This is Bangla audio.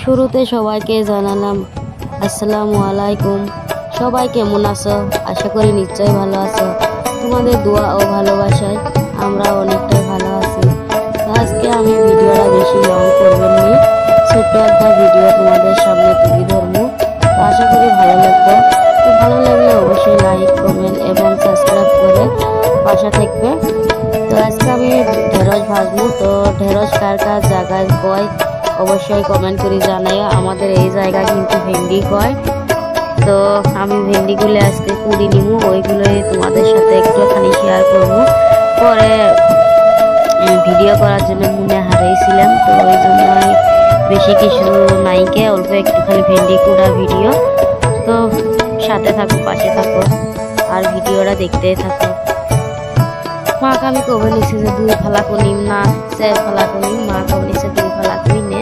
শুরুতে সবাইকে জানালাম আসসালামু আলাইকুম। সবাই কেমন আছো? আশা করি নিশ্চয়ই ভালো আছো। তোমাদের দোয়া ও ভালোবাসায় আমরা অনেকটাই ভালো আছি। আজকে আমি ভিডিওটা বেশি লং করবেন নি, ছোট্ট একটা ভিডিও তোমাদের সামনে তুলে ধরবো। আশা করি ভালো লাগবে। তো ভালো লাগলে অবশ্যই লাইক, কমেন্ট এবং সাবস্ক্রাইব করে পাশে থাকবে। তো আজকে আমি ঢেঁড়স ভাজবো। তো ঢেঁড়স কার কার জায়গায় কয় অবশ্যই কমেন্ট করে জানাই। আমাদের এই জায়গা কিন্তু ভেন্ডি কয়। তো আমি ভেন্ডিগুলো আজকে কুড়ি নিব, ওইগুলোই তোমাদের সাথে একটুখানি শেয়ার করবো। পরে ভিডিও করার জন্য মনে হারাইছিলাম, তো ওই জন্য বেশি কিছু নাইকে অল্প একটুখানি ভেন্ডি কুড়া ভিডিও। তো সাথে থাকো, পাশে থাকো আর ভিডিওটা দেখতেই থাকো। মাকে আমি কবে নিছি যে 2 ফালা কনিম না 4 ফালা কনিম, মা কবে নিছে 2 ফালা কই নে।